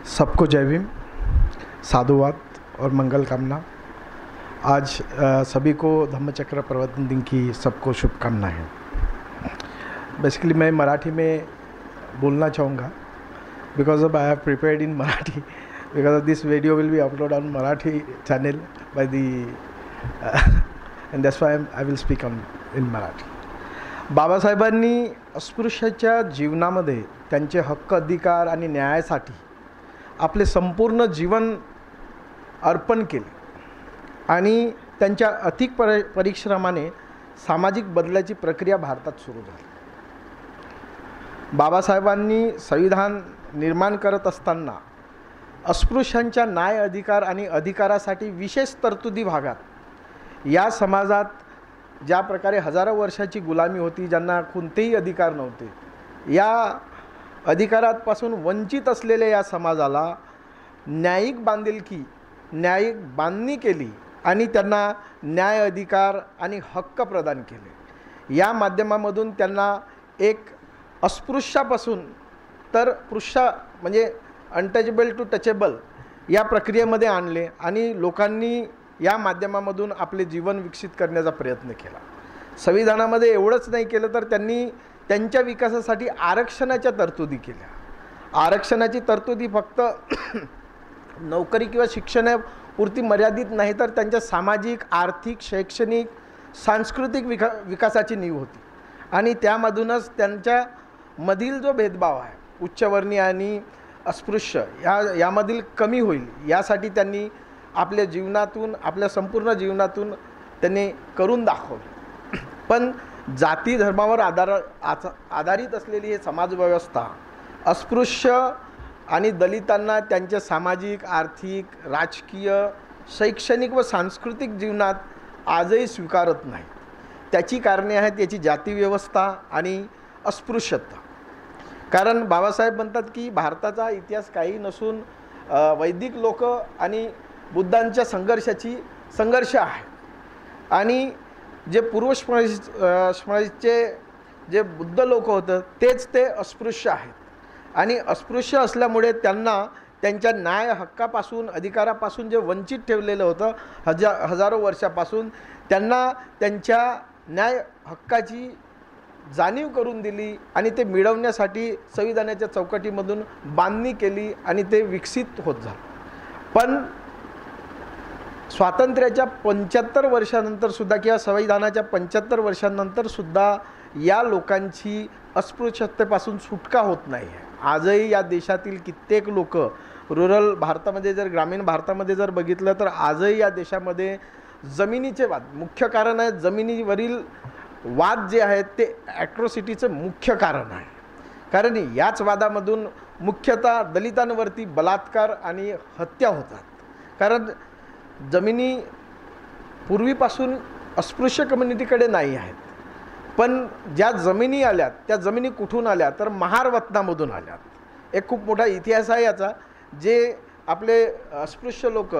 सबको जय भीम, साधुवाद और मंगल कामना। आज सभी को धम्मचक्र प्रवर्तन दिन की सबको शुभकामनाएं। बेसिकली मैं मराठी में बोलना चाहूँगा because of I have prepared in Marathi because of this video will be upload on Marathi channel by the end that's why I will speak on in Marathi. बाबासाहेबांनी अस्पृश्याच्या जीवनामध्ये त्यांचे हक्क अधिकार आणि न्यायासाठी आपले संपूर्ण जीवन अर्पण केले आणि त्यांच्या अथक परिश्रमाने सामाजिक बदलाची प्रक्रिया भारतात सुरू झाली। बाबासाहेबांनी संविधान निर्माण करत असताना अस्पृश्यांच्या न्याय अधिकार आणि अधिकारासाठी विशेष तरतुदी भागात या समाजात ज्या प्रकारे हजारो वर्षाची गुलामी होती, ज्यांना कोणतेही अधिकार नव्हते, या अधिकारांपासून वंचित असलेल्या या समाजाला न्यायिक बांधणी केली आणि त्यांना न्याय अधिकार आणि हक्क प्रदान केले। या माध्यमामधून त्यांना एक अस्पृश्यापासून तर पृष्ठा म्हणजे अनटचेबल टू टचेबल या प्रक्रियेमध्ये आणले आणि लोकांनी या माध्यमामधून आपले जीवन विकसित करण्याचा प्रयत्न केला। संविधानामध्ये एवढंच नाही केलं तर त्यांनी त्यांच्या विकासासाठी आरक्षणाच्या तरतुदी केल्या। आरक्षणाची तरतुदी फक्त नोकरी किंवा शिक्षणापुरती मर्यादित नाही तर त्यांच्या सामाजिक, आर्थिक, शैक्षणिक, सांस्कृतिक विकासाची नीव होती आणि त्यामधूनच त्यांच्यामधील जो भेदभाव आहे उच्चवर्णीय आणि अस्पृश्य यामधील कमी होईल यासाठी त्यांनी आपल्या जीवनातून, आपल्या संपूर्ण जीवनातून त्यांनी करून दाखवले। पण जाती धर्मावर आधारित असलेली ही समाजव्यवस्था अस्पृश्य आणि दलितांना त्यांच्या सामाजिक, आर्थिक, राजकीय, शैक्षणिक व सांस्कृतिक जीवनात आजही स्वीकारत नाही। त्याची कारणे आहेत याची जाती व्यवस्था आणि अस्पृश्यता। कारण बाबासाहेब म्हणतात की भारताचा इतिहास काही नसून वैदिक लोक आणि बुद्धांच्या संघर्ष आहे आणि जे पूर्वस्मृतीचे जे बुद्ध लोक होतं तेच ते अस्पृश्य आहेत आणि अस्पृश्य असल्यामुळे त्यांना त्यांच्या न्याय हक्कापासून, अधिकारापासून जे वंचित ठेवलेलं होतं हजारो वर्षापासून, त्यांना त्यांच्या न्याय हक्काची जाणीव करून दिली आणि ते मिळवण्यासाठी संविधानाच्या चौकटीमधून बांधणी केली आणि ते विकसित होत झालं। पण स्वातंत्र्याच्या 75 वर्षानंतर सुद्धा किंवा संविधानाच्या 75 वर्षांनंतर सुद्धा या लोकांची अस्पृश्यतेपासून सुटका होत नाही आहे। आजही या देशातील कित्येक लोक रुरल भारतामध्ये जर, ग्रामीण भारतामध्ये जर बघितलं तर आजही या देशामध्ये जमिनीचे वाद मुख्य कारण आहे। जमिनीवरील वाद जे आहेत ते ॲट्रॉसिटीचं मुख्य कारण आहे। कारण याच वादामधून मुख्यतः दलितांवरती बलात्कार आणि हत्या होतात। कारण जमिनी पूर्वीपासून अस्पृश्य कम्युनिटीकडे नाही आहेत, पण ज्या जमिनी आल्यात त्या जमिनी कुठून आल्या तर महारवतनामधून आल्यात। एक खूप मोठा इतिहास आहे याचा। जे आपले अस्पृश्य लोक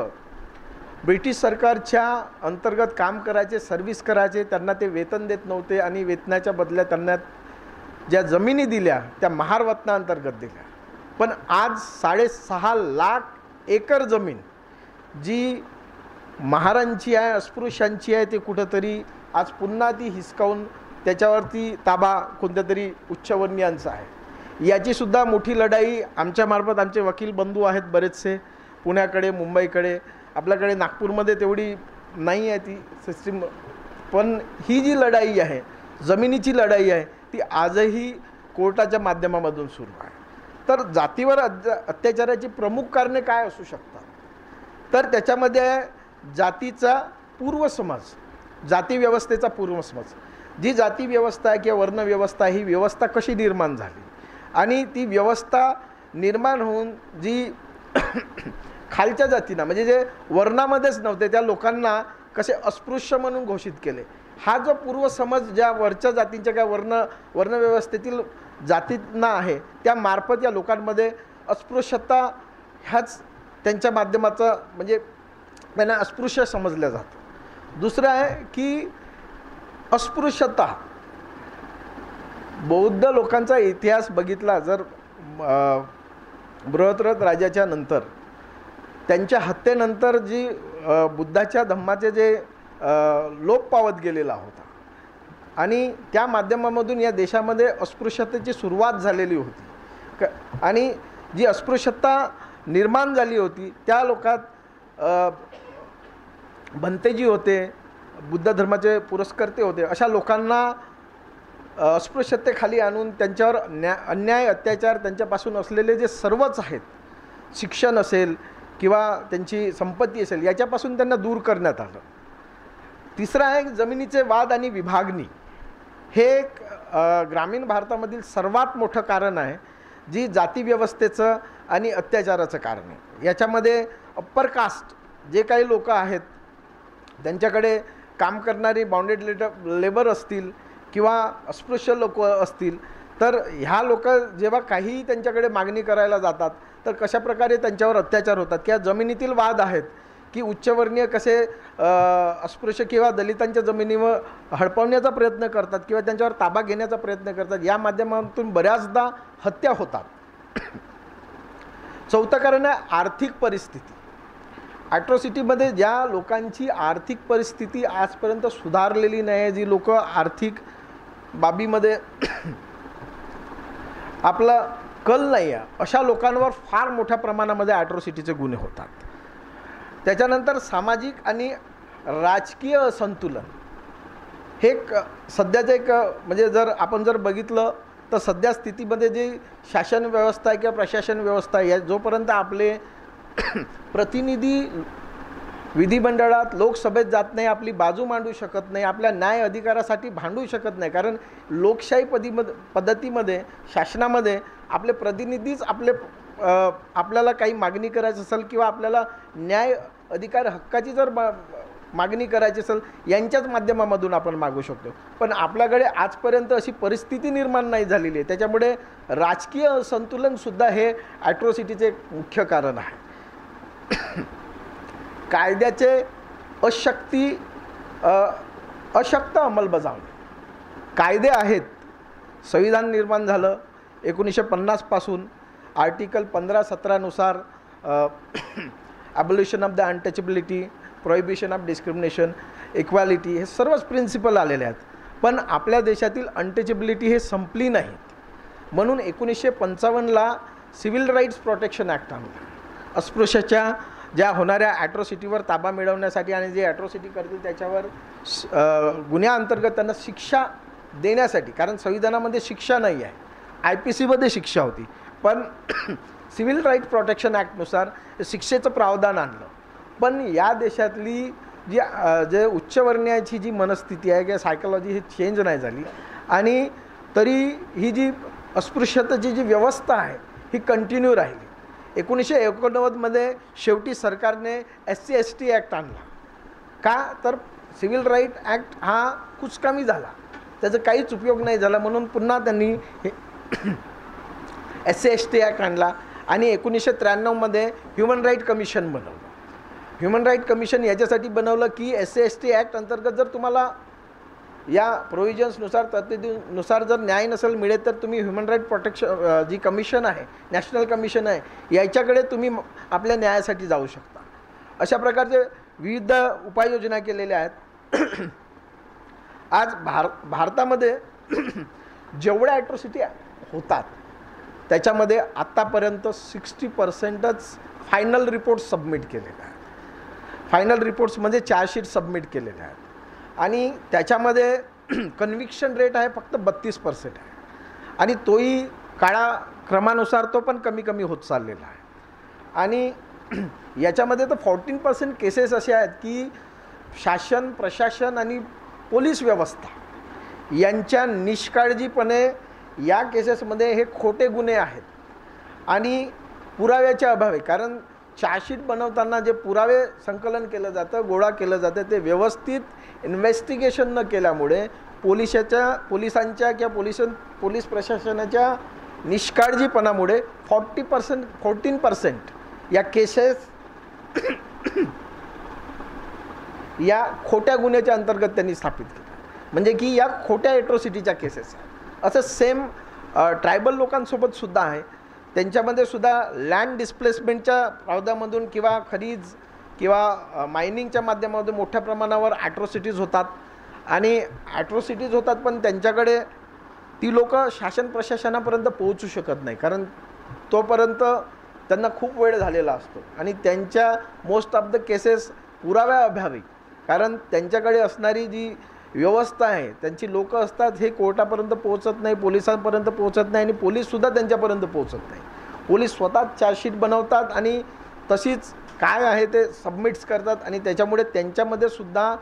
ब्रिटिश सरकारच्या अंतर्गत काम करायचे, सर्व्हिस करायचे, त्यांना ते वेतन देत नव्हते आणि वेतनाच्या बदल्यात त्यांना ज्या जमिनी दिल्या त्या महारवतनाअंतर्गत दिल्या। पण आज 6.5 लाख एकर जमीन जी महारांची आहे, अस्पृश्यांची आहे, ते कुठंतरी आज पुन्हा ती हिसकावून त्याच्यावरती ताबा कोणत्या तरी उच्चवर्णीयांचा आहे। याचीसुद्धा मोठी लढाई आमच्यामार्फत आमचे वकील बंधू आहेत बरेचसे पुण्याकडे, मुंबईकडे, आपल्याकडे नागपूरमध्ये तेवढी नाही आहे ती सिस्टीम। पण ही जी लढाई आहे, जमिनीची लढाई आहे, ती आजही कोर्टाच्या माध्यमामधून सुरू आहे। तर जातीवर अत्याचाराची प्रमुख कारणे काय असू शकतात तर त्याच्यामध्ये जातीचा पूर्वसमज, जाती व्यवस्थेचा पूर्वसमज। जी जाती व्यवस्था आहे किंवा वर्णव्यवस्था, ही व्यवस्था कशी निर्माण झाली आणि ती व्यवस्था निर्माण होऊन जी खालच्या जातींना म्हणजे जे वर्णामध्येच नव्हते त्या लोकांना कसे अस्पृश्य म्हणून घोषित केले, हा जो पूर्वसमज ज्या वरच्या जातींच्या किंवा वर्णव्यवस्थेतील जातींना आहे त्यामार्फत या लोकांमध्ये अस्पृश्यता ह्याच त्यांच्या माध्यमाचा म्हणजे त्यांना अस्पृश्य समजलं जातं। दुसरं आहे की अस्पृश्यता बौद्ध लोकांचा इतिहास बघितला जर बृहद्रथ राजाच्या नंतर त्यांच्या हत्येनंतर जी बुद्धाच्या धम्माचे जे लोप पावत गेलेला होता आणि त्या माध्यमामधून या देशामध्ये अस्पृश्यतेची सुरुवात झालेली होती आणि जी अस्पृश्यता निर्माण झाली होती त्या लोकात भंतेजी होते, बुद्ध धर्माचे पुरस्कर्ते होते, अशा लोकांना अस्पृश्यतेखाली आणून त्यांच्यावर अन्याय अत्याचार त्यांच्यापासून असलेले जे सर्वच आहेत, शिक्षण असेल किंवा त्यांची संपत्ती असेल, याच्यापासून त्यांना दूर करण्यात आलं. तिसरं आहे जमिनीचे वाद आणि विभागणी. हे एक ग्रामीण भारतामधील सर्वात मोठं कारण आहे जी जातीव्यवस्थेचं आणि अत्याचाराचं कारण आहे. याच्यामध्ये अप्पर कास्ट जे काही लोक आहेत त्यांच्याकडे काम करणारी बाउंडेड लेबर असतील किंवा अस्पृश्य लोक असतील, तर ह्या लोक जेव्हा काही त्यांच्याकडे मागणी करायला जातात तर कशाप्रकारे त्यांच्यावर अत्याचार होतात. किंवा जमिनीतील वाद आहेत की उच्चवर्णीय कसे अस्पृश्य किंवा दलितांच्या जमिनीवर हडपवण्याचा प्रयत्न करतात किंवा त्यांच्यावर ताबा घेण्याचा प्रयत्न करतात. या माध्यमातून बऱ्याचदा हत्या होतात. चौथं कारण आहे आर्थिक परिस्थिती. ॲट्रॉसिटीमध्ये ज्या लोकांची आर्थिक परिस्थिती आजपर्यंत सुधारलेली नाही आहे, जी लोक आर्थिक बाबीमध्ये आपला कल नाही आहे, अशा लोकांवर फार मोठ्या प्रमाणामध्ये ॲट्रॉसिटीचे गुन्हे होतात. त्याच्यानंतर सामाजिक आणि राजकीय असंतुलन हे सध्याचं एक म्हणजे आपण जर बघितलं तर सध्या स्थितीमध्ये जी शासन व्यवस्था आहे किंवा प्रशासन व्यवस्था आहे, जोपर्यंत आपले प्रतिनिधी विधिमंडळात लोकसभेत जात नाही, आपली बाजू मांडू शकत नाही, आपल्या न्याय अधिकारासाठी भांडू शकत नाही, कारण लोकशाही पद्धतीमध्ये शासनामध्ये आपले प्रतिनिधीच आपल्याला काही मागणी करायची असेल किंवा आपल्याला न्याय अधिकार हक्काची जर मागणी करायची असेल यांच्याच माध्यमामधून आपण मागू शकतो. पण आपल्याकडे आजपर्यंत अशी परिस्थिती निर्माण नाही झालेली आहे. त्याच्यामुळे राजकीय संतुलनसुद्धा हे ॲट्रॉसिटीचे एक मुख्य कारण आहे. कायद्याचे अशक्त अंमलबजावणी. कायदे आहेत, संविधान निर्माण झालं 1950 पासून आर्टिकल 15-17नुसार abolition of the untouchability, prohibition of discrimination, equality हे सर्वच प्रिन्सिपल आलेले आहेत. पण आपल्या देशातील अनटचेबिलिटी हे संपली नाहीत. म्हणून 1955ला सिव्हिल राईट्स प्रोटेक्शन ॲक्ट आणला. अस्पृश्याच्या ज्या होणाऱ्या ॲट्रॉसिटीवर ताबा मिळवण्यासाठी आणि जे ॲट्रॉसिटी करतील त्याच्यावर गुन्ह्याअंतर्गत त्यांना शिक्षा देण्यासाठी. कारण संविधानामध्ये शिक्षा नाही आहे, IPC मध्ये शिक्षा होती, पण सिव्हिल राईट प्रोटेक्शन ॲक्टनुसार शिक्षेचं प्रावधान आणलं. पण या देशातली जे उच्चवर्णीयाची जी मनस्थिती आहे किंवा सायकोलॉजी ही चेंज नाही झाली आणि तरी ही जी अस्पृश्यतेची जी व्यवस्था आहे ही कंटिन्यू राहिली. 1989मध्ये शेवटी सरकारने SC/ST ॲक्ट आणला. का तर सिव्हिल राईट ॲक्ट हा कुचकामी झाला, त्याचा काहीच उपयोग नाही झाला, म्हणून पुन्हा त्यांनी SC/ST ॲक्ट आणला आणि 1993मध्ये ह्युमन राईट कमिशन बनवलं. ह्युमन राईट कमिशन याच्यासाठी बनवलं की SC/ST ॲक्ट अंतर्गत जर तुम्हाला या प्रोव्हिजन्सनुसार तरतुदीनुसार जर न्याय नसेल मिळत तर तुम्ही ह्युमन राईट प्रोटेक्शन जी कमिशन आहे, नॅशनल कमिशन आहे, याच्याकडे तुम्ही आपल्या न्यायासाठी जाऊ शकता. अशा प्रकारचे विविध उपाययोजना केलेल्या आहेत. आज भारतामध्ये जेवढ्या ॲट्रॉसिटी होतात त्याच्यामध्ये आत्तापर्यंत 60%च फायनल रिपोर्ट्स सबमिट केलेले आहेत. फायनल रिपोर्ट्स म्हणजे चार्जशीट सबमिट केलेले आहेत आणि त्याच्यामध्ये कन्व्हिक्शन रेट आहे फक्त 32% आहे आणि तोही काळाक्रमानुसार तो पण कमी कमी होत चाललेला आहे. आणि याच्यामध्ये तर 14% केसेस असे आहेत की शासन, प्रशासन आणि पोलीस व्यवस्था यांच्या निष्काळजीपणे या केसेसमध्ये हे खोटे गुन्हे आहेत आणि पुराव्याच्या अभावी. कारण चार्जशीट बनवताना जे पुरावे संकलन केलं जातं, गोळा केलं जातं, ते व्यवस्थित इन्व्हेस्टिगेशन न केल्यामुळे पोलिसांच्या किंवा पोलीस प्रशासनाच्या निष्काळजीपणामुळे 14% या केसेस या खोट्या गुन्ह्याच्या अंतर्गत त्यांनी स्थापित केल्या. म्हणजे की या खोट्या ॲट्रॉसिटीच्या केसेस आहेत. असं सेम ट्रायबल लोकांसोबत सुद्धा आहे. त्यांच्यामध्ये सुद्धा लँड डिस्प्लेसमेंटच्या प्रावधानामधून किंवा खनिज किंवा मायनिंगच्या माध्यमातून मोठ्या प्रमाणावर ॲट्रॉसिटीज होतात आणि ॲट्रॉसिटीज होतात, पण त्यांच्याकडे ती लोक शासन प्रशासनापर्यंत पोहोचू शकत नाही, कारण तोपर्यंत त्यांना खूप वेळ झालेला असतो आणि त्यांच्या मोस्ट ऑफ द केसेस पुराव्याअभावी, कारण त्यांच्याकडे असणारी जी व्यवस्था आहे, त्यांची लोकं असतात हे कोर्टापर्यंत पोहोचत नाही, पोलिसांपर्यंत पोहोचत नाही आणि पोलीससुद्धा त्यांच्यापर्यंत पोहोचत नाही. पोलीस स्वतः चार्जशीट बनवतात आणि तशीच काय आहे ते सबमिट्स करतात आणि त्याच्यामुळे त्यांच्यामध्ये सुद्धा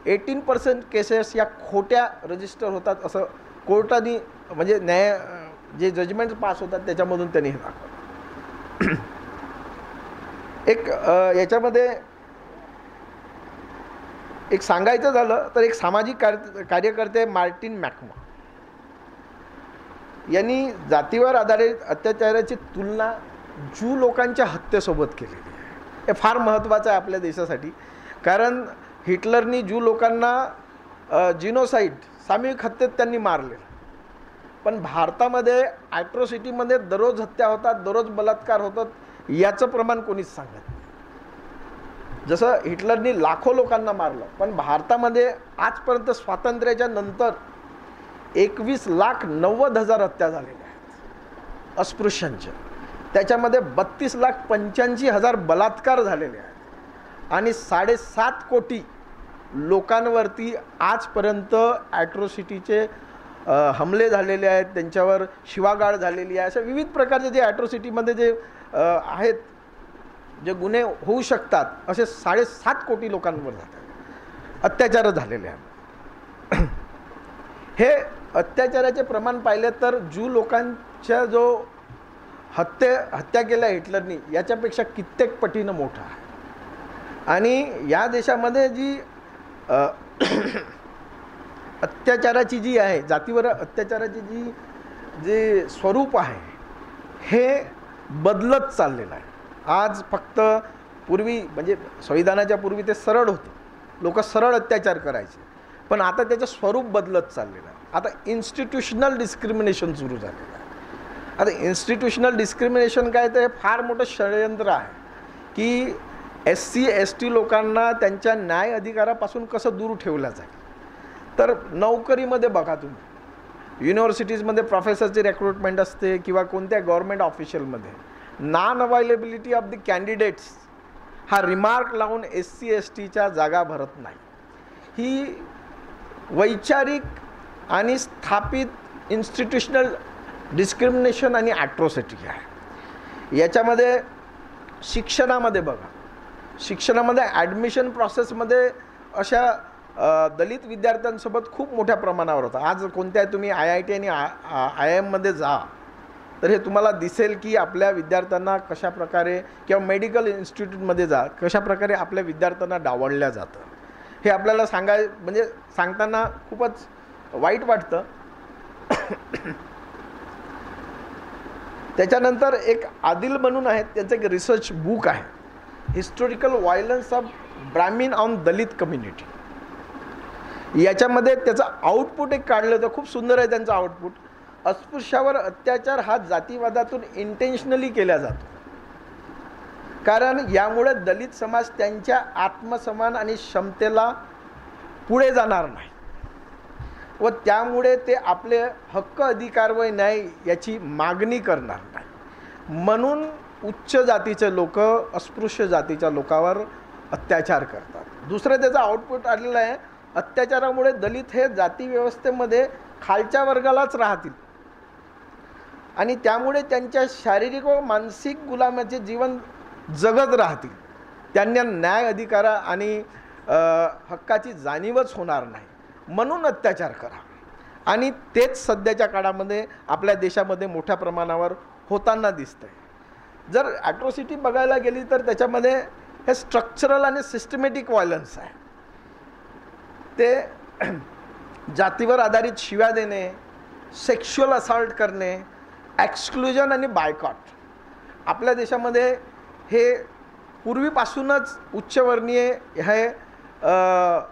18% केसेस या खोट्या रजिस्टर होतात, असं कोर्टाने म्हणजे न्याय जे जजमेंट पास होतात त्याच्यामधून त्यांनी हे दाखवलं. एक याच्यामध्ये एक सांगायचं झालं तर एक सामाजिक कार्यकर्ते मार्टिन मॅकमा यांनी जातीवर आधारित अत्याचाराची तुलना ज्यू लोकांच्या हत्येसोबत केलेली आहे. हे फार महत्त्वाचं आहे आपल्या देशासाठी, कारण हिटलरनी ज्यू लोकांना जिनोसाईड सामूहिक हत्येत त्यांनी मारले, पण भारतामध्ये ॲट्रॉसिटीमध्ये दररोज हत्या होतात, दररोज बलात्कार होतात, याचं प्रमाण कोणीच सांगत नाही. जसं हिटलरनी लाखो लोकांना मारलं, पण भारतामध्ये आजपर्यंत स्वातंत्र्याच्या नंतर 21,90,000 हत्या झालेल्या आहेत अस्पृश्यांच्या, त्याच्यामध्ये 32,85,000 बलात्कार झालेले आहेत आणि 7.5 कोटी लोकांवरती आजपर्यंत ॲट्रॉसिटीचे हमले झालेले आहेत, त्यांच्यावर शिवागाळ झालेली आहे. अशा विविध प्रकारचे जे ॲट्रॉसिटीमध्ये जे आहेत, जे गुन्हे होऊ शकतात, असे 7.5 कोटी लोकांवर जातात अत्याचार झालेले आहेत. हे अत्याचाराचे प्रमाण पाहिले तर ज्यू लोकांच्या जो हत्या केल्या हिटलरनी याच्यापेक्षा कित्येक पटीनं मोठा आहे. आणि या देशामध्ये जी अत्याचाराची जी आहे, जातीवर अत्याचाराची जे स्वरूप आहे हे बदलत चाललेलं आहे. आज फक्त पूर्वी म्हणजे संविधानाच्या पूर्वी ते सरळ होतं, लोक सरळ अत्याचार करायचे, पण आता त्याचं स्वरूप बदलत चाललेलं आहे. आता इन्स्टिट्यूशनल डिस्क्रिमिनेशन सुरू झालेलं आहे. आता इन्स्टिट्यूशनल डिस्क्रिमिनेशन काय, तर हे फार मोठं षडयंत्र आहे की SC ST लोकांना त्यांच्या न्याय अधिकारापासून कसं दूर ठेवलं जाईल. तर नोकरीमध्ये बघा तुम्ही, युनिव्हर्सिटीजमध्ये प्रोफेसरची रिक्रुटमेंट असते किंवा कोणत्या गव्हर्नमेंट ऑफिशियलमध्ये non availability of the candidates हा रिमार्क लावून SC STच्या जागा भरत नाही. ही वैचारिक आणि स्थापित इन्स्टिट्यूशनल डिस्क्रिमिनेशन आणि ॲट्रॉसिटी आहे. याच्यामध्ये शिक्षणामध्ये बघा, शिक्षणामध्ये ॲडमिशन प्रोसेसमध्ये अशा दलित विद्यार्थ्यांसोबत खूप मोठ्या प्रमाणावर होता. आज कोणत्या तुम्ही IIT आणि IIMमध्ये जा तर हे तुम्हाला दिसेल की आपल्या विद्यार्थ्यांना कशाप्रकारे, किंवा मेडिकल इन्स्टिट्यूटमध्ये जा कशाप्रकारे आपल्या विद्यार्थ्यांना डावलल्या जातं. हे आपल्याला म्हणजे सांगताना खूपच वाईट वाटतं. त्याच्यानंतर एक आदिल म्हणून आहेत, त्यांचं एक रिसर्च बुक आहे, historical violence of Brahmin on Dalit community. याच्यामध्ये त्याचं आउटपुट एक काढलं तर खूप सुंदर आहे त्यांचं आउटपुट. अस्पृश्यावर अत्याचार हा जातीवादातून इंटेन्शनली केला जातो, कारण यामुळे दलित समाज त्यांच्या आत्मसन्मान आणि क्षमतेला पुढे जाणार नाही व त्यामुळे ते आपले हक्क, अधिकार व न्याय याची मागणी करणार नाही. म्हणून उच्च जातीचे लोक अस्पृश्य जातीच्या लोकांवर अत्याचार करतात. दुसरं त्याचं आउटपुट आलेलं आहे, अत्याचारामुळे दलित हे जाती व्यवस्थेमध्ये खालच्या वर्गालाच राहतील आणि त्यामुळे त्यांच्या शारीरिक व मानसिक गुलामाचे जीवन जगत राहतील. त्यांना न्याय, अधिकार आणि हक्काची जाणीवच होणार नाही. म्हणून अत्याचार करा. आणि तेच सध्याच्या काळामध्ये आपल्या देशामध्ये मोठ्या प्रमाणावर होताना दिसतंय. जर ॲट्रॉसिटी बघायला गेली तर त्याच्यामध्ये हे स्ट्रक्चरल आणि सिस्टमॅटिक व्हायलन्स आहे. ते जातीवर आधारित शिव्या देणे, सेक्शुअल असॉल्ट करणे, एक्सक्लुजन आणि बायकॉट. आपल्या देशामध्ये हे पूर्वीपासूनच उच्चवर्णीय हे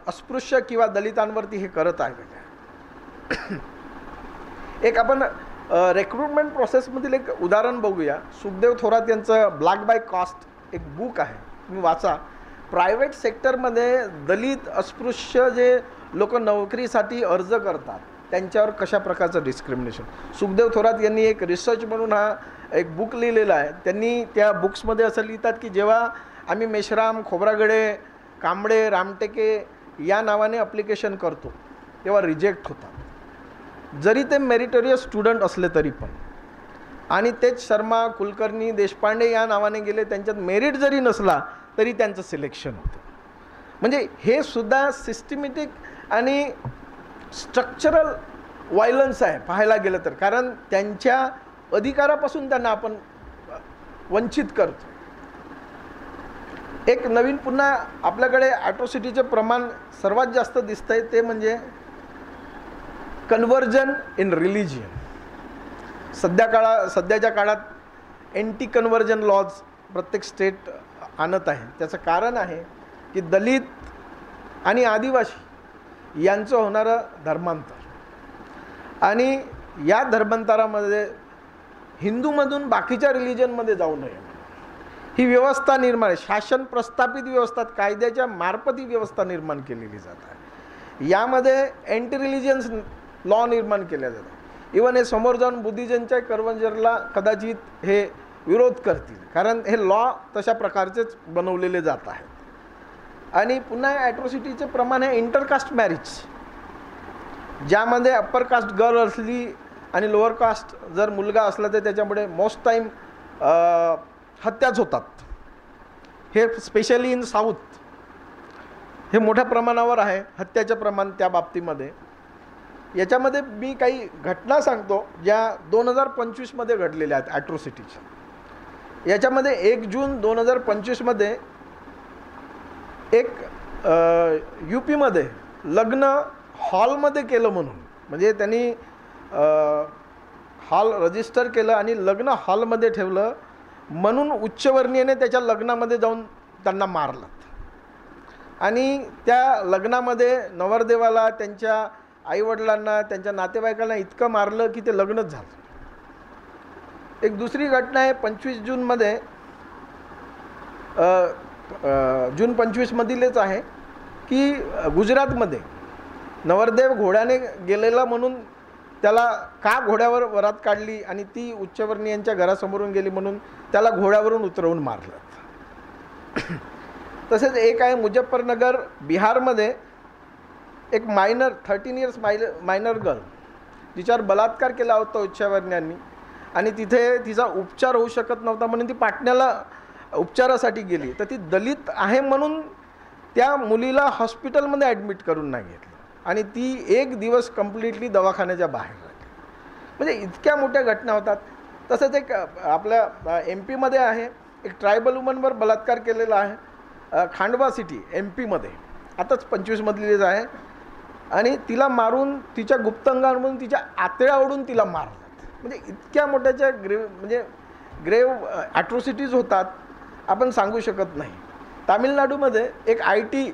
अस्पृश्य किंवा दलितांवरती हे करत आहे. एक आपण रिक्रुटमेंट प्रोसेसमधील एक उदाहरण बघूया. सुखदेव थोरात यांचं ब्लॅक बाय कास्ट एक बुक आहे, तुम्ही वाचा. प्रायव्हेट सेक्टरमध्ये दलित अस्पृश्य जे लोक नोकरीसाठी अर्ज करतात त्यांच्यावर कशा प्रकारचं डिस्क्रिमिनेशन. सुखदेव थोरात यांनी एक रिसर्च म्हणून हा एक बुक लिहिलेला आहे. त्यांनी त्या बुक्समध्ये असं लिहितात की जेव्हा आम्ही मेश्राम, खोब्रागडे, कांबळे, रामटेके या नावाने ॲप्लिकेशन करतो तेव्हा रिजेक्ट होतात, जरी ते मेरिटोरियस स्टुडंट असले तरी पण. आणि तेच शर्मा, कुलकर्णी, देशपांडे या नावाने गेले, त्यांच्यात मेरिट जरी नसला तरी त्यांचं सिलेक्शन होतं. म्हणजे हे सुद्धा सिस्टमॅटिक आणि स्ट्रक्चरल व्हायलन्स आहे पाहायला गेलं तर, कारण त्यांच्या अधिकारापासून त्यांना आपण वंचित करतो. एक नवीन पुन्हा आपल्याकडे ॲट्रॉसिटीचे प्रमाण सर्वात जास्त दिसतंय ते म्हणजे कन्व्हर्जन इन रिलिजियन. सध्याच्या काळात एंटी कन्व्हर्जन लॉज प्रत्येक स्टेट आणत आहे. त्याचं कारण आहे की दलित आणि आदिवासी यांचं होणारं धर्मांतर आणि या धर्मांतरामध्ये हिंदूमधून बाकीच्या रिलिजनमध्ये जाऊ नये ही व्यवस्था निर्माण आहे. शासन प्रस्थापित व्यवस्था, कायद्याच्या मार्फत ही व्यवस्था निर्माण केलेली जात आहे. यामध्ये अँटी रिलिजियन्स लॉ निर्माण केल्या जातात. इवन हे समोर जाऊन बुद्धिजनच्या कन्व्हर्जनला कदाचित हे विरोध करतील, कारण हे लॉ तशा प्रकारचेच बनवलेले जात आहेत. आणि पुन्हा ॲट्रॉसिटीचे प्रमाण आहे इंटरकास्ट मॅरेज, ज्यामध्ये अप्पर कास्ट गर्ल असली आणि लोअर कास्ट जर मुलगा असला तर त्याच्यामुळे मोस्ट टाईम हत्याच होतात. हे स्पेशली इन साऊथ हे मोठ्या प्रमाणावर आहे हत्याचं प्रमाण त्या बाबतीमध्ये. याच्यामध्ये मी काही घटना सांगतो ज्या 2025मध्ये घडलेल्या आहेत ॲट्रॉसिटीच्या. याच्यामध्ये 1 जून 2025मध्ये एक UPमध्ये लग्न हॉलमध्ये केलं म्हणून, म्हणजे त्यांनी हॉल रजिस्टर केलं आणि लग्न हॉलमध्ये ठेवलं म्हणून उच्चवर्णीयाने त्याच्या लग्नामध्ये जाऊन त्यांना मारलं. आणि त्या लग्नामध्ये नवरदेवाला, त्यांच्या आईवडिलांना, त्यांच्या नातेवाईकांना इतकं मारलं की ते लग्नच झालं. एक दुसरी घटना आहे 25 जूनमध्ये, जून 25मधीलच आहे की गुजरातमध्ये नवरदेव घोड्याने गेलेला म्हणून त्याला का घोड्यावर वरात काढली आणि ती उच्चवर्णीयांच्या घरासमोरून गेली म्हणून त्याला घोड्यावरून उतरवून मारलं. तसेच एक आहे मुजफ्फरनगर बिहारमध्ये एक मायनर 13 इयर्स मायनर गर्ल, तिच्यावर बलात्कार केला होता उच्चवर्णीयांनी आणि तिथे तिचा उपचार होऊ शकत नव्हता म्हणून ती पाटण्याला उपचारासाठी गेली. तर ती दलित आहे म्हणून त्या मुलीला हॉस्पिटलमध्ये ॲडमिट करून नाही घेतलं आणि ती 1 दिवस कंप्लिटली दवाखान्याच्या बाहेर राहिली. म्हणजे इतक्या मोठ्या घटना होतात. तसंच एक आपल्या MP मध्ये आहे, एक ट्रायबल वुमनवर बलात्कार केलेला आहे खांडवा सिटी MP मध्ये, आताच 25मधलीच आहे. आणि तिला मारून तिच्या गुप्तांगांमधून तिच्या आतड्या ओढून तिला मारतात. म्हणजे इतक्या मोठ्याच्या ग्रेव ॲट्रॉसिटीज होतात, आपण सांगू शकत नाही. तामिळनाडूमध्ये एक IT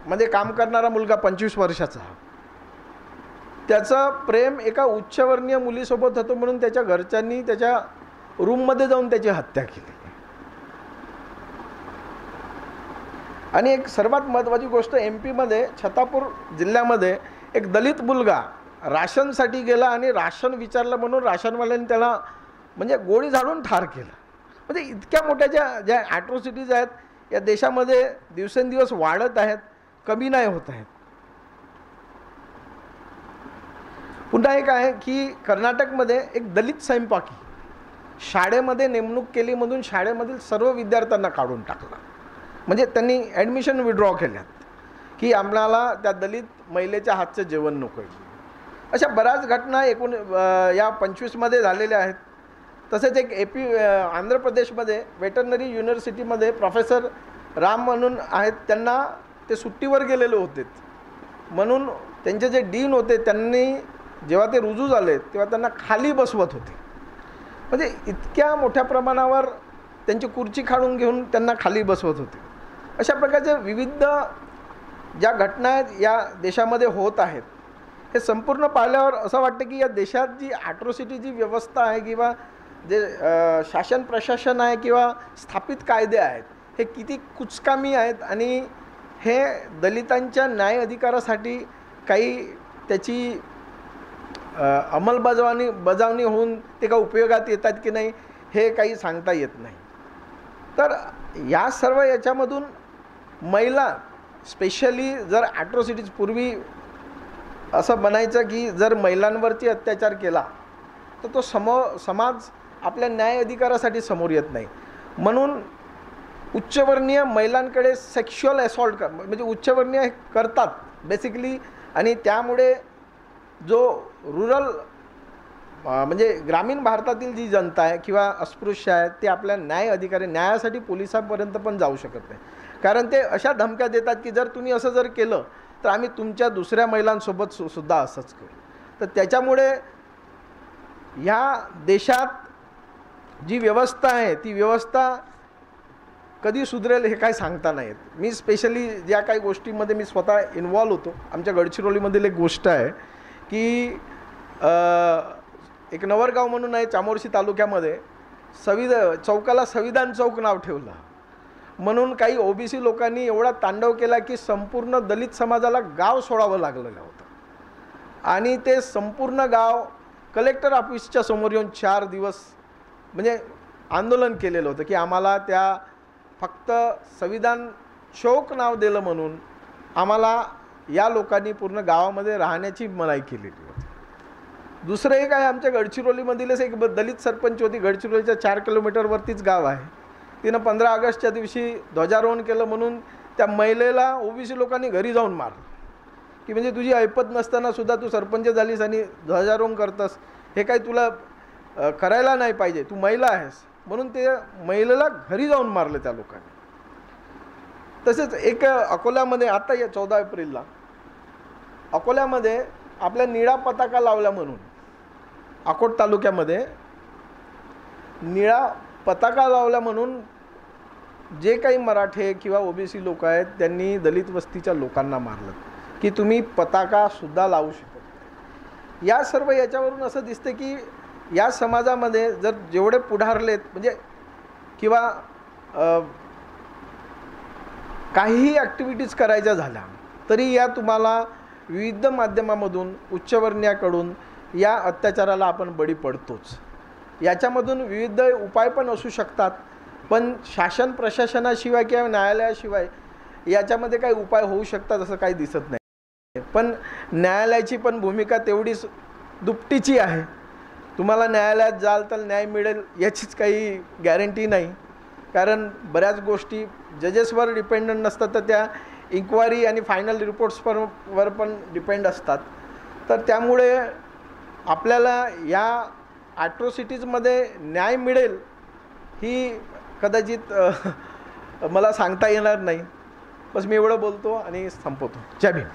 मध्ये काम करणारा मुलगा 25 वर्षाचा, त्याचं प्रेम एका उच्चवर्णीय मुलीसोबत होतं म्हणून त्याच्या घरच्यांनी त्याच्या रूममध्ये जाऊन त्याची हत्या केली. आणि एक सर्वात महत्त्वाची गोष्ट, MP मध्ये छतापूर जिल्ह्यामध्ये एक दलित मुलगा राशनसाठी गेला आणि राशन विचारलं म्हणून राशनवाल्यांनी त्याला म्हणजे गोळी झाडून ठार केलं. म्हणजे इतक्या मोठ्या ज्या ॲट्रॉसिटीज आहेत या देशामध्ये दिवसेंदिवस वाढत आहेत, कमी नाही होत आहेत. पुन्हा एक आहे की कर्नाटकमध्ये एक दलित स्वयंपाकी शाळेमध्ये नेमणूक केली म्हणून शाळेमधील सर्व विद्यार्थ्यांना काढून टाकला. म्हणजे त्यांनी ॲडमिशन विड्रॉ केल्यात की आम्हाला त्या दलित महिलेच्या हातचं जेवण नको. अशा बऱ्याच घटना या 25मध्ये झालेल्या आहेत. तसेच एक आंध्र प्रदेशमध्ये वेटरनरी युनिव्हर्सिटीमध्ये प्रोफेसर राम म्हणून आहेत, त्यांना ते सुट्टीवर गेलेले होते म्हणून त्यांचे जे डीन होते त्यांनी जेव्हा ते रुजू झाले तेव्हा त्यांना खाली बसवत होते. म्हणजे इतक्या मोठ्या प्रमाणावर त्यांची खुर्ची काढून घेऊन त्यांना खाली बसवत होते. अशा प्रकारच्या विविध ज्या घटना आहेत या देशामध्ये होत आहेत, हे संपूर्ण पाहिल्यावर असं वाटतं की या देशात जी ॲट्रॉसिटी जी व्यवस्था आहे किंवा जे शासन प्रशासन आहे किंवा स्थापित कायदे आहेत हे किती कुचकामी आहेत आणि हे दलितांच्या न्याय अधिकारासाठी काही त्याची बजावणी होऊन ते का उपयोगात येतात की नाही हे काही सांगता येत नाही. तर या सर्व याच्यामधून महिला स्पेशली जर ॲट्रॉसिटीज पूर्वी असं बनायचं की जर महिलांवरती अत्याचार केला तर तो समाज आपल्या न्याय अधिकारासाठी समोर येत नाही. म्हणून उच्चवर्णीय महिलांकडे सेक्शुअल असॉल्ट म्हणजे उच्चवर्णीय करतात बेसिकली आणि त्यामुळे जो रुरल म्हणजे ग्रामीण भारतातील जी जनता आहे किंवा अस्पृश्य आहे ते आपल्या न्यायासाठी पोलिसांपर्यंत पण जाऊ शकत नाही. कारण ते अशा धमक्या देतात की जर तुम्ही असं जर केलं तर आम्ही तुमच्या दुसऱ्या महिलांसोबत सुद्धा असंच करू. तर त्याच्यामुळे ह्या देशात जी व्यवस्था आहे ती व्यवस्था कधी सुधरेल हे काय सांगता नाही येत. मी स्पेशली ज्या काही गोष्टींमध्ये मी स्वतः इन्वॉल्व होतो, आमच्या गडचिरोलीमधील एक गोष्ट आहे की एक नवरगाव म्हणून आहे चामोर्शी तालुक्यामध्ये चौकाला संविधान चौक नाव ठेवलं म्हणून काही ओबीसी लोकांनी एवढा तांडव केला की संपूर्ण दलित समाजाला गाव सोडावं लागलेलं होतं आणि ते संपूर्ण गाव कलेक्टर ऑफिसच्या समोर येऊन 4 दिवस म्हणजे आंदोलन केलेलं होतं की आम्हाला त्या फक्त संविधान चौक नाव दिलं म्हणून आम्हाला या लोकांनी पूर्ण गावामध्ये राहण्याची मनाई केलेली होती. दुसरं एक आहे आमच्या गडचिरोलीमधीलच एक दलित सरपंच होती. गडचिरोलीच्या 4 किलोमीटरवरतीच गाव आहे. तिनं 15 ऑगस्टच्या दिवशी ध्वजारोहण केलं म्हणून त्या महिलेला ओबीसी लोकांनी घरी जाऊन मारलं की म्हणजे तुझी ऐपत नसताना सुद्धा तू सरपंच झालीस आणि ध्वजारोहण करतस हे काही तुला करायला नाही पाहिजे, तू महिला आहेस म्हणून ते महिलेला घरी जाऊन मारलं त्या लोकांनी. तसेच एक अकोल्यामध्ये आता या 14 एप्रिलला अकोल्यामध्ये आपल्या निळा पताका लावला म्हणून अकोट तालुक्यामध्ये निळा पताका लावला म्हणून जे काही मराठे किंवा ओबीसी लोक आहेत त्यांनी दलित वस्तीच्या लोकांना मारलं की तुम्ही पताकासुद्धा लावू शकत नाही. या सर्व याच्यावरून असं दिसतं की या समाजामध्ये जर जेवढे पुढारलेत म्हणजे किंवा काहीही ॲक्टिव्हिटीज करायच्या झाल्या तरी या तुम्हाला विविध माध्यमामधून उच्चवर्णीयाकडून या अत्याचाराला आपण बळी पडतोच. याच्यामधून विविध उपाय पण असू शकतात पण शासन प्रशासनाशिवाय किंवा न्यायालयाशिवाय याच्यामध्ये काही उपाय होऊ शकतात असं काही दिसत नाही. पण न्यायालयाची पण भूमिका तेवढीच दुपटीची आहे. तुम्हाला न्यायालयात जाल तर न्याय मिळेल याचीच काही गॅरंटी नाही कारण बऱ्याच गोष्टी जजेसवर डिपेंडंट नसतात तर त्या इन्क्वायरी आणि फायनल रिपोर्ट्सवर पण डिपेंड असतात. तर त्यामुळे आपल्याला या ॲट्रॉसिटीजमध्ये न्याय मिळेल ही कदाचित मला सांगता येणार नाही. बस मी एवढं बोलतो आणि संपवतो. जय भीम.